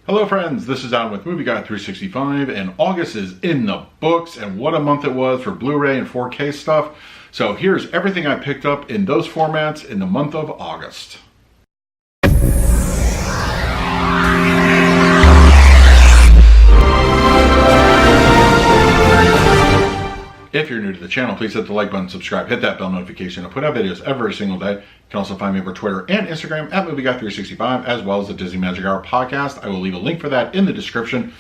Hello friends, this is Adam with Movie Guy 365, and August is in the books, and what a month it was for Blu-ray and 4K stuff. So here's everything I picked up in those formats in the month of August. If you're new to the channel, please hit the like button, subscribe, hit that bell notification. I put out videos every single day. You can also find me over Twitter and Instagram at MovieGuy365, as well as the Disney Magic Hour podcast. I will leave a link for that in the description.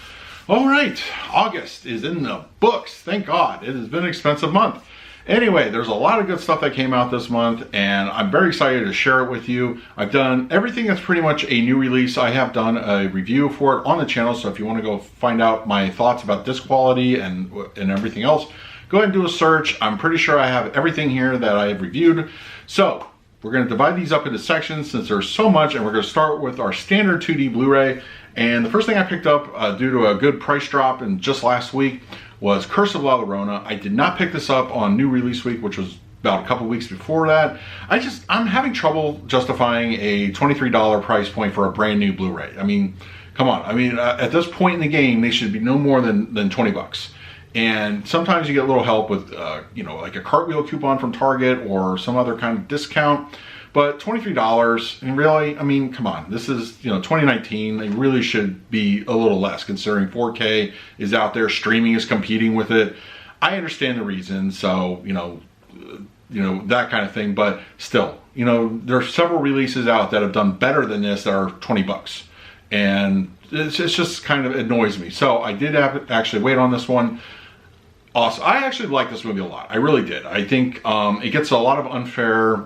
All right, August is in the books. Thank God. It has been an expensive month. Anyway, there's a lot of good stuff that came out this month, and I'm very excited to share it with you. I've done everything that's pretty much a new release. I have done a review for it on the channel, so if you want to go find out my thoughts about disc quality and everything else, go ahead and do a search. I'm pretty sure I have everything here that I have reviewed. So we're going to divide these up into sections since there's so much, and we're going to start with our standard 2D Blu-ray. And the first thing I picked up due to a good price drop in just last week was Curse of La Llorona. I did not pick this up on new release week, which was about a couple weeks before that. I'm having trouble justifying a $23 price point for a brand new Blu-ray. I mean, come on. I mean, at this point in the game, they should be no more than 20 bucks. And sometimes you get a little help with, like a cartwheel coupon from Target or some other kind of discount. But $23, and really, I mean, come on. This is, 2019. They really should be a little less, considering 4K is out there. Streaming is competing with it. I understand the reason, so, that kind of thing. But still, there are several releases out that have done better than this that are 20 bucks. And it's just kind of annoys me. So I did actually wait on this one. Also, I actually like this movie a lot. I really did. I think it gets a lot of unfair,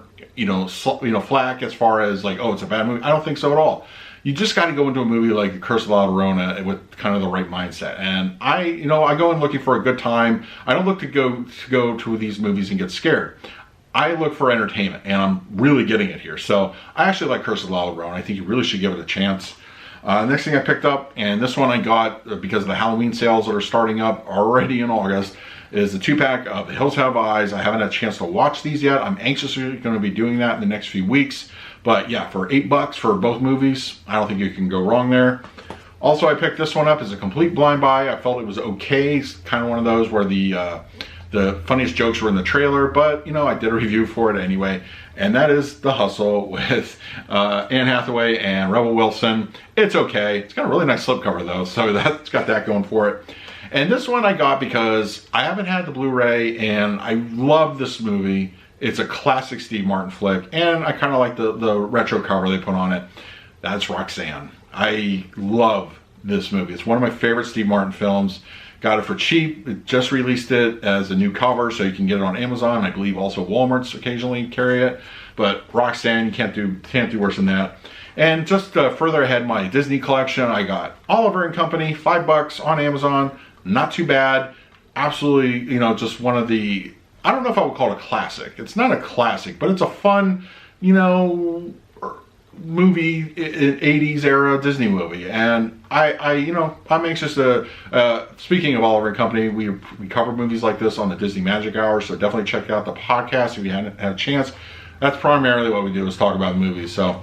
flack as far as like, oh, it's a bad movie. I don't think so at all. You just got to go into a movie like The Curse of La Llorona with kind of the right mindset. And I go in looking for a good time. I don't look to go to these movies and get scared. I look for entertainment, and I'm really getting it here. So I actually like Curse of La Llorona. I think you really should give it a chance. Next thing I picked up, and this one I got because of the Halloween sales that are starting up already in August, is the 2-pack of The Hills Have Eyes. I haven't had a chance to watch these yet. I'm anxiously going to be doing that in the next few weeks. But yeah, for $8 for both movies, I don't think you can go wrong there. Also, I picked this one up as a complete blind buy. I felt it was okay. It's kind of one of those where the funniest jokes were in the trailer, but I did a review for it anyway, and that is The Hustle with Anne Hathaway and Rebel Wilson. It's okay. It's got a really nice slipcover though, so that's got that going for it. And this one I got because I haven't had the Blu-ray, and I love this movie. It's a classic Steve Martin flick, and I kind of like the retro cover they put on it. That's Roxanne. I love this movie. It's one of my favorite Steve Martin films. Got it for cheap. It just released it as a new cover, so you can get it on Amazon. I believe also Walmart's occasionally carry it. But Roxanne, you can't do worse than that. And just further ahead, my Disney collection, I got Oliver and Company, $5 on Amazon. Not too bad. Absolutely, just one of the, I don't know if I would call it a classic. It's not a classic, but it's a fun, movie, 80s era Disney movie. And I'm anxious to, speaking of Oliver and Company, we cover movies like this on the Disney Magic Hour, so definitely check out the podcast if you hadn't had a chance. That's primarily what we do, is talk about movies. So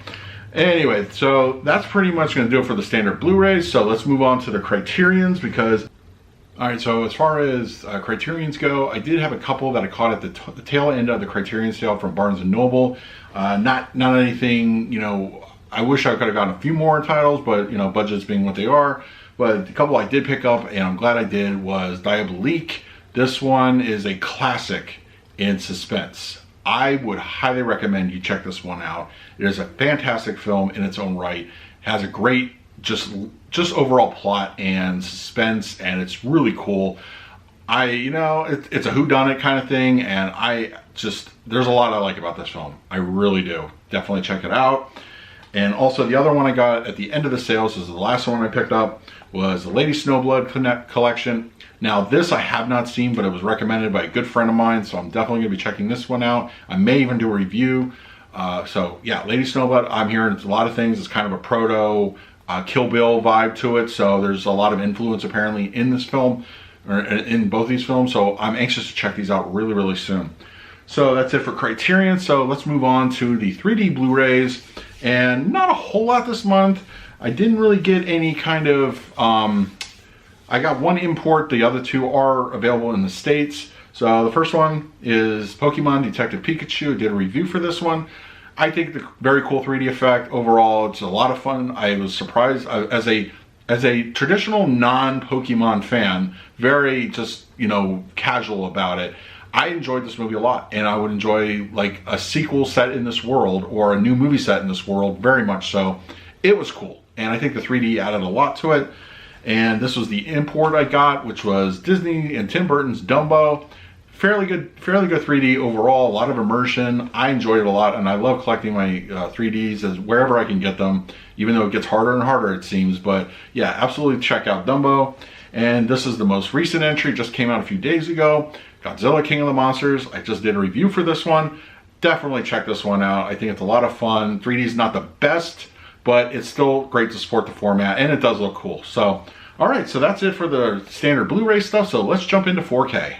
anyway, so that's pretty much going to do it for the standard Blu-rays. So let's move on to the Criterions, because all right, so as far as Criterions go, I did have a couple that I caught at the tail end of the Criterion sale from Barnes & Noble. Not anything, I wish I could have gotten a few more titles, but, budgets being what they are. But the couple I did pick up, and I'm glad I did, was Diabolique. This one is a classic in suspense. I would highly recommend you check this one out. It is a fantastic film in its own right. It has a great just overall plot and suspense, and it's really cool. It's a whodunit kind of thing, and there's a lot I like about this film. I really do. Definitely check it out. And also the other one I got at the end of the sales, is the last one I picked up, was the Lady Snowblood collection. Now this I have not seen, but it was recommended by a good friend of mine, so I'm definitely going to be checking this one out. I may even do a review. So yeah, Lady Snowblood, I'm hearing a lot of things. It's kind of a proto Kill Bill vibe to it, so there's a lot of influence apparently in this film, or in both these films, so I'm anxious to check these out really, really soon. So that's it for Criterion. So let's move on to the 3D Blu-rays, and not a whole lot this month. I didn't really get any kind of, I got one import, the other two are available in the States. So the first one is Pokemon Detective Pikachu. I did a review for this one. I think the very cool 3D effect. Overall, it's a lot of fun. I was surprised as a traditional non-Pokemon fan, very just, you know, casual about it. I enjoyed this movie a lot, and I would enjoy like a sequel set in this world or a new movie set in this world very much so. It was cool, and I think the 3D added a lot to it. And this was the import I got, which was Disney and Tim Burton's Dumbo. Fairly good 3D overall, a lot of immersion. I enjoyed it a lot, and I love collecting my 3Ds as wherever I can get them, even though it gets harder and harder it seems. But yeah, absolutely check out Dumbo. And this is the most recent entry, just came out a few days ago. Godzilla King of the Monsters. I just did a review for this one. Definitely check this one out. I think it's a lot of fun. 3D is not the best, but it's still great to support the format, and it does look cool. So, all right, so that's it for the standard Blu-ray stuff. So let's jump into 4K.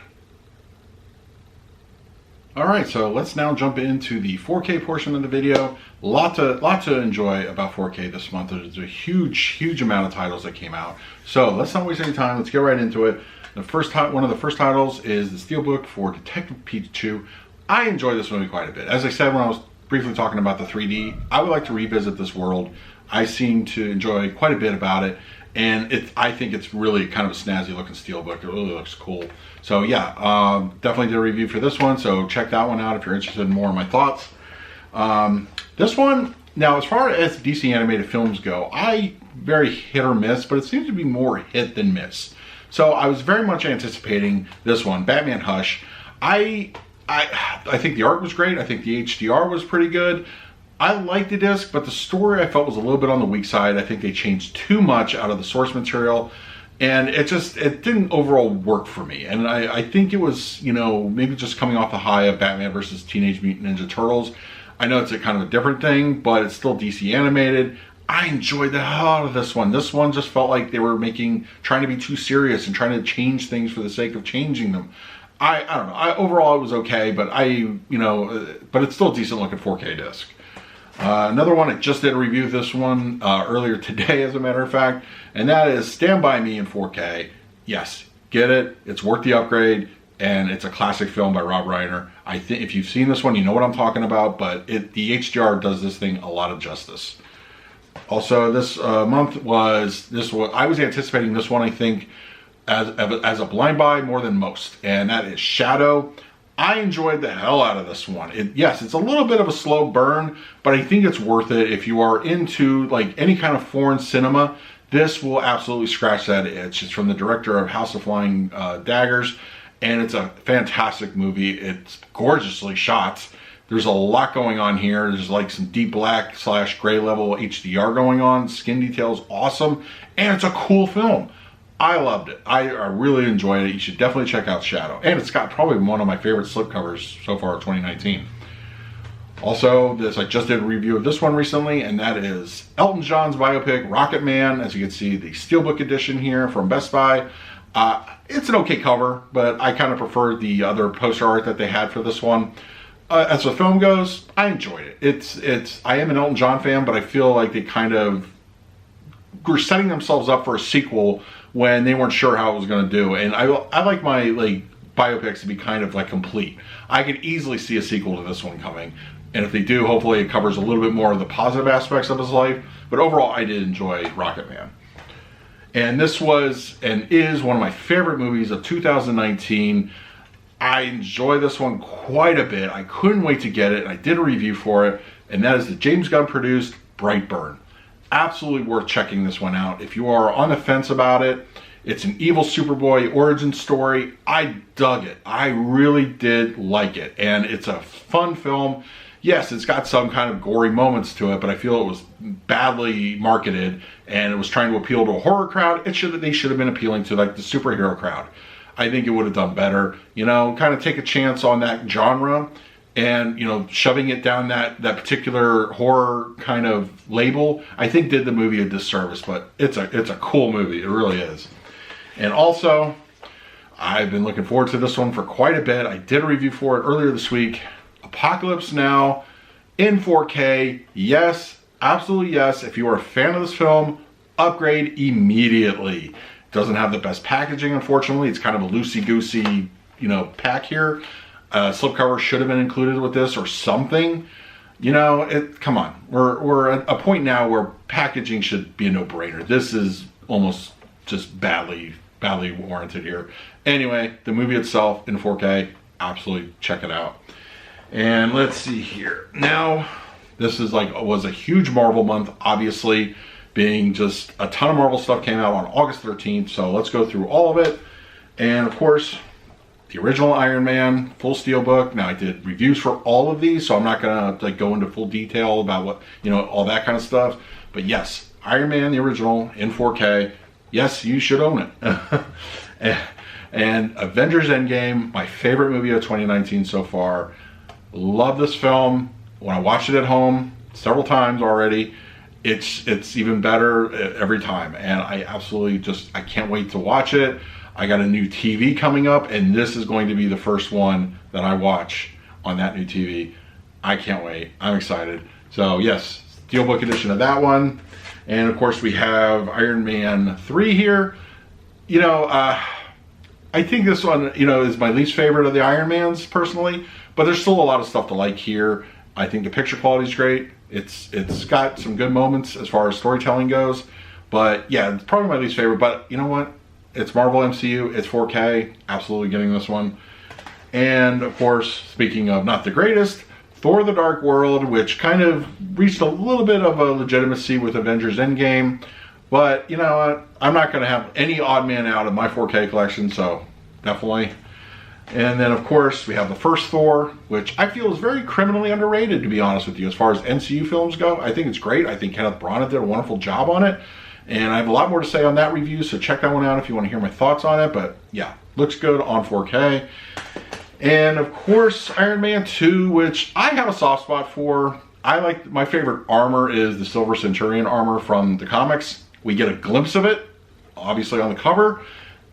All right, so let's now jump into the 4K portion of the video. Lot to enjoy about 4K this month. There's a huge amount of titles that came out. So let's not waste any time. Let's get right into it. One of the first titles is the Steelbook for Detective Pikachu. I enjoy this movie quite a bit. As I said when I was briefly talking about the 3D, I would like to revisit this world. I seem to enjoy quite a bit about it. And I think it's really kind of a snazzy looking steelbook. It really looks cool. So yeah, definitely did a review for this one. So check that one out if you're interested in more of my thoughts. This one, now as far as DC animated films go, I very hit or miss, but it seems to be more hit than miss. So I was very much anticipating this one, Batman Hush. I think the art was great. I think the HDR was pretty good. I liked the disc, but the story I felt was a little bit on the weak side. I think they changed too much out of the source material, and it didn't overall work for me. And I think it was, you know, maybe just coming off the high of Batman versus Teenage Mutant Ninja Turtles. I know it's a kind of a different thing, but it's still DC animated. I enjoyed the hell out of this one. This one just felt like they were trying to be too serious and trying to change things for the sake of changing them. I don't know. Overall, it was okay, but but it's still a decent looking 4K disc. Another one, I just did a review of this one earlier today, as a matter of fact, and that is Stand By Me in 4K. Yes, get it. It's worth the upgrade, and it's a classic film by Rob Reiner. I think if you've seen this one, you know what I'm talking about, but the HDR does this thing a lot of justice. Also, this month I was anticipating this one, I think, as a blind buy more than most, and that is Shadow. I enjoyed the hell out of this one. Yes, it's a little bit of a slow burn, but I think it's worth it if you are into like any kind of foreign cinema. This will absolutely scratch that itch. It's from the director of House of Flying Daggers, and it's a fantastic movie. It's gorgeously shot. There's a lot going on here. There's like some deep black / gray level HDR going on. Skin details awesome, and it's a cool film. I loved it. I really enjoyed it. You should definitely check out Shadow. And it's got probably one of my favorite slipcovers so far of 2019. Also, I just did a review of this one recently, and that is Elton John's biopic, Rocket Man. As you can see, the Steelbook edition here from Best Buy. It's an okay cover, but I kind of preferred the other poster art that they had for this one. As the film goes, I enjoyed it. I am an Elton John fan, but I feel like they kind of were setting themselves up for a sequel when they weren't sure how it was going to do. And I like my biopics to be kind of like complete. I could easily see a sequel to this one coming. And if they do, hopefully it covers a little bit more of the positive aspects of his life. But overall, I did enjoy Rocket Man. And this was and is one of my favorite movies of 2019. I enjoy this one quite a bit. I couldn't wait to get it, and I did a review for it. And that is the James Gunn produced Brightburn. Absolutely worth checking this one out. If you are on the fence about it, it's an evil Superboy origin story. I dug it. I really did like it. And it's a fun film. Yes, it's got some kind of gory moments to it, but I feel it was badly marketed and it was trying to appeal to a horror crowd. They should have been appealing to like the superhero crowd. I think it would have done better. You know, kind of take a chance on that genre. And, you know, shoving it down that particular horror kind of label, I think did the movie a disservice, but it's a cool movie. It really is. And also, I've been looking forward to this one for quite a bit. I did a review for it earlier this week. Apocalypse Now in 4K. Yes, absolutely yes. If you are a fan of this film, upgrade immediately. Doesn't have the best packaging, unfortunately. It's kind of a loosey-goosey, you know, pack here. Slipcover should have been included with this or something. You know, come on. We're at a point now where packaging should be a no-brainer. This is almost just badly warranted here. Anyway, the movie itself in 4K, absolutely check it out. And let's see here. Now, this is was a huge Marvel month, obviously, being just a ton of Marvel stuff came out on August 13th. So let's go through all of it. And of course, the original Iron Man full steelbook. Now I did reviews for all of these, so I'm not gonna go into full detail about what, you know, all that kind of stuff. But yes, Iron Man, the original in 4K. Yes, you should own it. and Avengers Endgame, my favorite movie of 2019 so far. Love this film. When I watched it at home several times already, it's even better every time. And I absolutely I can't wait to watch it. I got a new TV coming up, and this is going to be the first one that I watch on that new TV. I can't wait. I'm excited. So yes, Steelbook edition of that one. And of course we have Iron Man 3 here. You know, I think this one, you know, is my least favorite of the Iron Mans personally, but there's still a lot of stuff to like here. I think the picture quality is great. It's got some good moments as far as storytelling goes, but yeah, it's probably my least favorite. But you know what? It's Marvel MCU, it's 4K, absolutely getting this one. And of course, speaking of not the greatest, Thor the Dark World, which kind of reached a little bit of a legitimacy with Avengers Endgame. But you know what? I'm not gonna have any odd man out of my 4K collection, so definitely. And then of course, we have the first Thor, which I feel is very criminally underrated, to be honest with you, as far as MCU films go. I think it's great. I think Kenneth Branagh did a wonderful job on it. And I have a lot more to say on that review, so check that one out if you want to hear my thoughts on it. But yeah, looks good on 4K. And of course, Iron Man 2, which I have a soft spot for. My favorite armor is the Silver Centurion armor from the comics. We get a glimpse of it, obviously on the cover.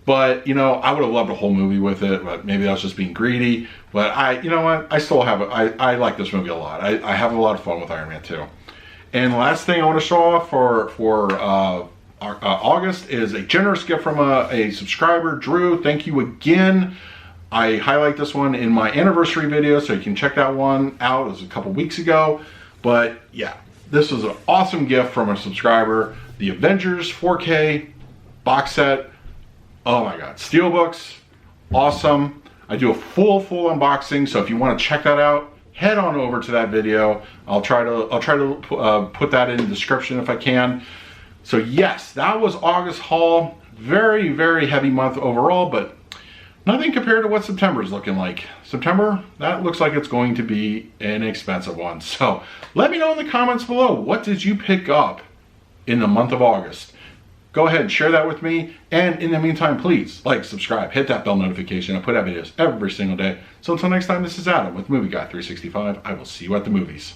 But, you know, I would have loved a whole movie with it, but maybe I was just being greedy. But you know what? I still have it. I like this movie a lot. I have a lot of fun with Iron Man 2. And the last thing I want to show off for August is a generous gift from a subscriber, Drew. Thank you again. I highlight this one in my anniversary video, so you can check that one out. It was a couple weeks ago. But yeah, this was an awesome gift from a subscriber. The Avengers 4K box set. Oh my God, Steelbooks, awesome. I do a full unboxing, so if you want to check that out, head on over to that video. I'll try to put that in the description if I can. So yes, that was August haul. Very heavy month overall, but nothing compared to what September is looking like. September, that looks like it's going to be an expensive one. So let me know in the comments below, what did you pick up in the month of August? Go ahead and share that with me. And in the meantime, please like, subscribe, hit that bell notification. I put out videos every single day. So until next time, this is Adam with Movie Guy 365. I will see you at the movies.